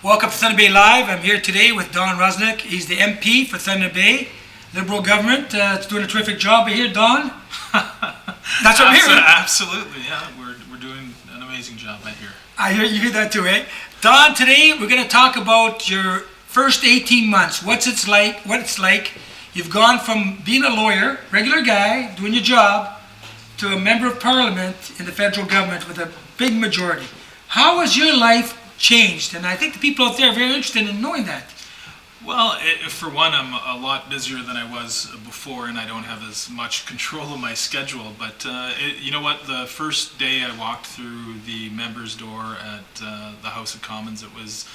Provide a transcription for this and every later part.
Welcome to Thunder Bay Live. I'm here today with Don Rusnak. He's the MP for Thunder Bay, Liberal government. It's doing a terrific job here, Don. That's what I'm hearing. Absolutely, yeah. We're doing an amazing job, I hear. I hear you hear that too, eh? Don, today we're going to talk about your first 18 months. What it's like. You've gone from being a lawyer, regular guy, doing your job, to a member of parliament in the federal government with a big majority. How has your life changed? And I think the people out there are very interested in knowing that. Well, for one, I'm a lot busier than I was before, and I don't have as much control of my schedule. But you know what? The first day I walked through the members' door at the House of Commons, it was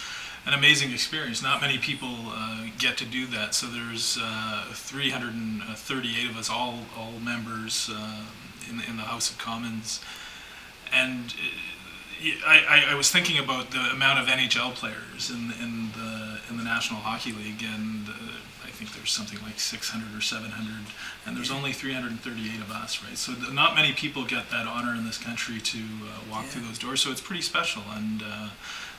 an amazing experience. Not many people get to do that. So there's 338 of us, all members in the House of Commons, and I was thinking about the amount of NHL players in the National Hockey League, and I think there's something like 600 or 700, and there's only 338 of us, right? So not many people get that honor in this country to walk through those doors. So it's pretty special, and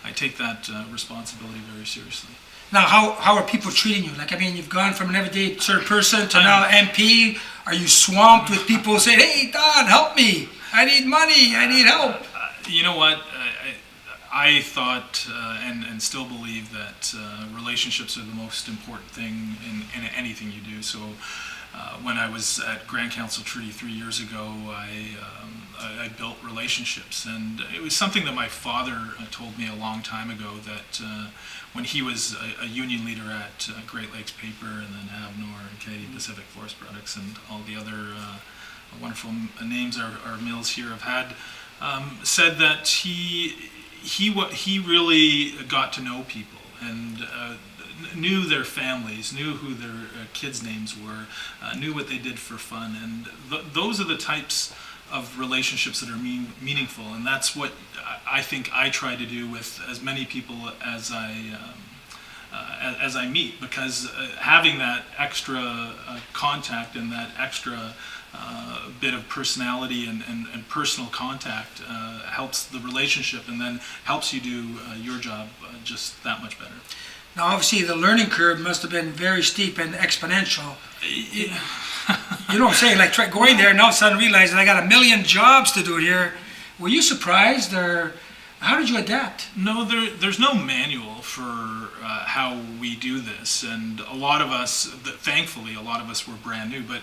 I take that responsibility very seriously. Now, how are people treating you? Like, I mean, you've gone from an everyday sort of person to now MP. Are you swamped with people saying, "Hey, Don, help me. I need money. I need help"? You know what? I thought and still believe that relationships are the most important thing in anything you do. So when I was at Grand Council Treaty 3 years ago, I built relationships, and it was something that my father told me a long time ago, that when he was a union leader at Great Lakes Paper and then Avnor and Canadian Pacific Forest Products and all the other wonderful names our mills here have had, said that he really got to know people and knew their families, knew who their kids' names were, knew what they did for fun, and those are the types of relationships that are meaningful, and that's what I think I try to do with as many people as I meet, because having that extra contact and that extra bit of personality and personal contact helps the relationship, and then helps you do your job just that much better. Now, obviously, the learning curve must have been very steep and exponential. You know what I'm saying? Like, try going there and all of a sudden realizing I got a million jobs to do here. Were you surprised, or how did you adapt? No, there's no manual for how we do this, and a lot of us, thankfully, a lot of us were brand new. But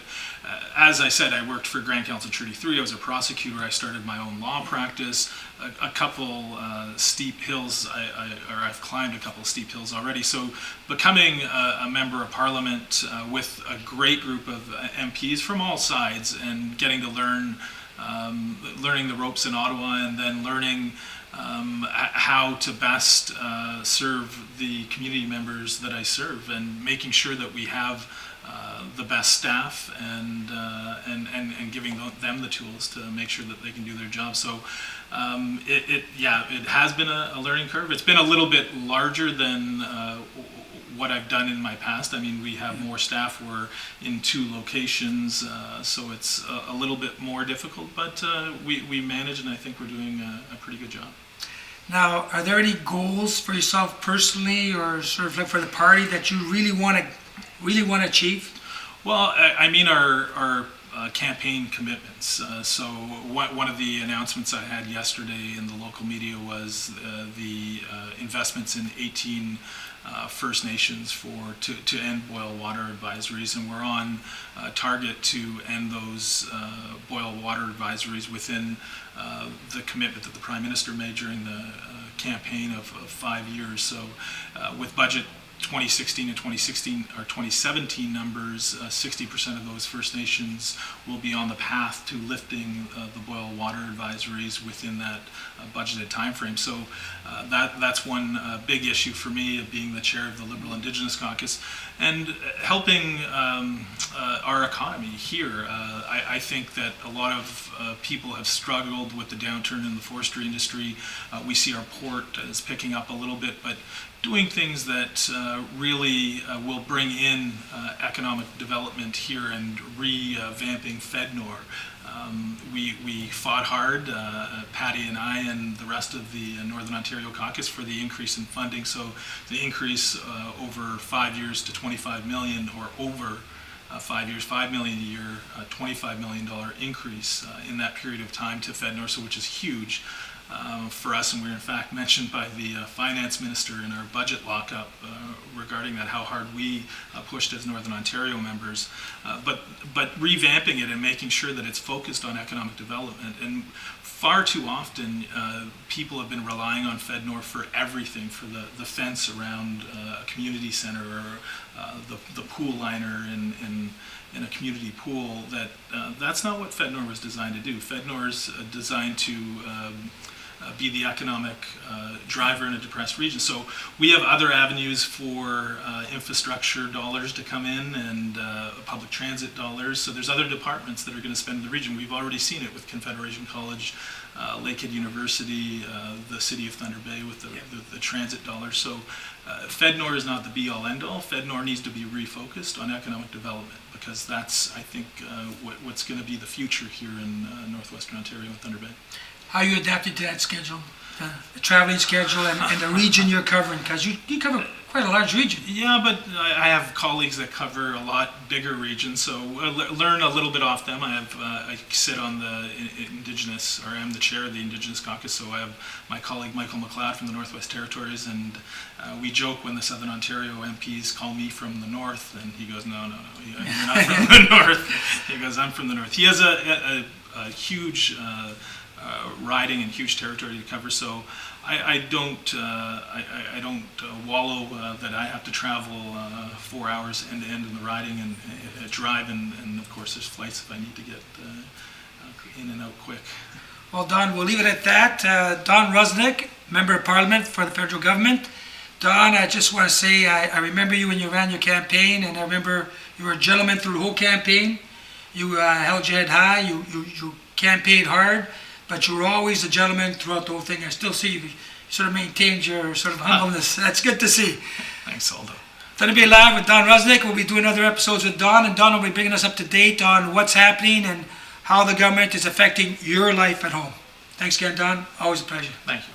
as I said, I worked for Grand Council Treaty 3. I was a prosecutor. I started my own law practice. A couple steep hills, I've climbed a couple steep hills already. So becoming a member of Parliament with a great group of MPs from all sides, and getting to learning the ropes in Ottawa, and then learning how to best serve the community members that I serve, and making sure that we have the best staff, and giving them the tools to make sure that they can do their job. So it has been a learning curve. It's been a little bit larger than what I've done in my past. I mean, we have more staff. We're in 2 locations, so it's a little bit more difficult, but we manage, and I think we're doing a pretty good job. Now, are there any goals for yourself personally, or sort of like for the party, that you really want to achieve? Well, I mean, our campaign commitments. So one of the announcements I had yesterday in the local media was the investments in 18 First Nations to end boil water advisories, and we're on target to end those boil water advisories within the commitment that the Prime Minister made during the campaign of 5 years. So with budget 2016 and 2017 numbers, 60% of those First Nations will be on the path to lifting the boil water advisories within that budgeted time frame. So that's one big issue for me, of being the chair of the Liberal Indigenous Caucus, and helping our economy here. I think that a lot of people have struggled with the downturn in the forestry industry. We see our port is picking up a little bit, but doing things that really will bring in economic development here, and revamping FedNor, We fought hard, Patty and I and the rest of the Northern Ontario caucus, for the increase in funding. So the increase over 5 years to 25 million, or over 5 years, 5 million a year, $25 million increase in that period of time to FedNor, so which is huge for us. And we were in fact mentioned by the finance minister in our budget lockup regarding that, how hard we pushed as Northern Ontario members, but revamping it and making sure that it's focused on economic development. And far too often, people have been relying on FedNor for everything, for the fence around a community center, or the pool liner in a community pool. That's not what FedNor was designed to do. FedNor is designed to be the economic driver in a depressed region. So we have other avenues for infrastructure dollars to come in, and public transit dollars. So there's other departments that are going to spend in the region. We've already seen it with Confederation College, Lakehead University, the city of Thunder Bay with the transit dollars. So FedNor is not the be-all, end-all. FedNor needs to be refocused on economic development, because that's, I think, what's going to be the future here in Northwestern Ontario and Thunder Bay. How you adapted to that schedule, the traveling schedule, and the region you're covering? Because you cover quite a large region. Yeah, but I have colleagues that cover a lot bigger regions, so learn a little bit off them. I sit on the Indigenous, or I'm the chair of the Indigenous Caucus, so I have my colleague Michael McLeod from the Northwest Territories, and we joke when the Southern Ontario MPs call me from the North, and he goes, no, you're not from the North. He goes, I'm from the North. He has a huge riding and huge territory to cover, so I don't wallow that I have to travel 4 hours end to end in the riding and drive, and of course there's flights if I need to get in and out quick. Well, Don, we'll leave it at that. Don Rusnak, Member of Parliament for the federal government. Don, I just want to say I remember you when you ran your campaign, and I remember you were a gentleman through the whole campaign. You held your head high, you campaigned hard, but you were always a gentleman throughout the whole thing. I still see you sort of maintained your sort of humbleness. That's good to see. Thanks, Aldo. Thunder Bay Live with Don Rusnak. We'll be doing other episodes with Don, and Don will be bringing us up to date on what's happening and how the government is affecting your life at home. Thanks again, Don. Always a pleasure. Thank you.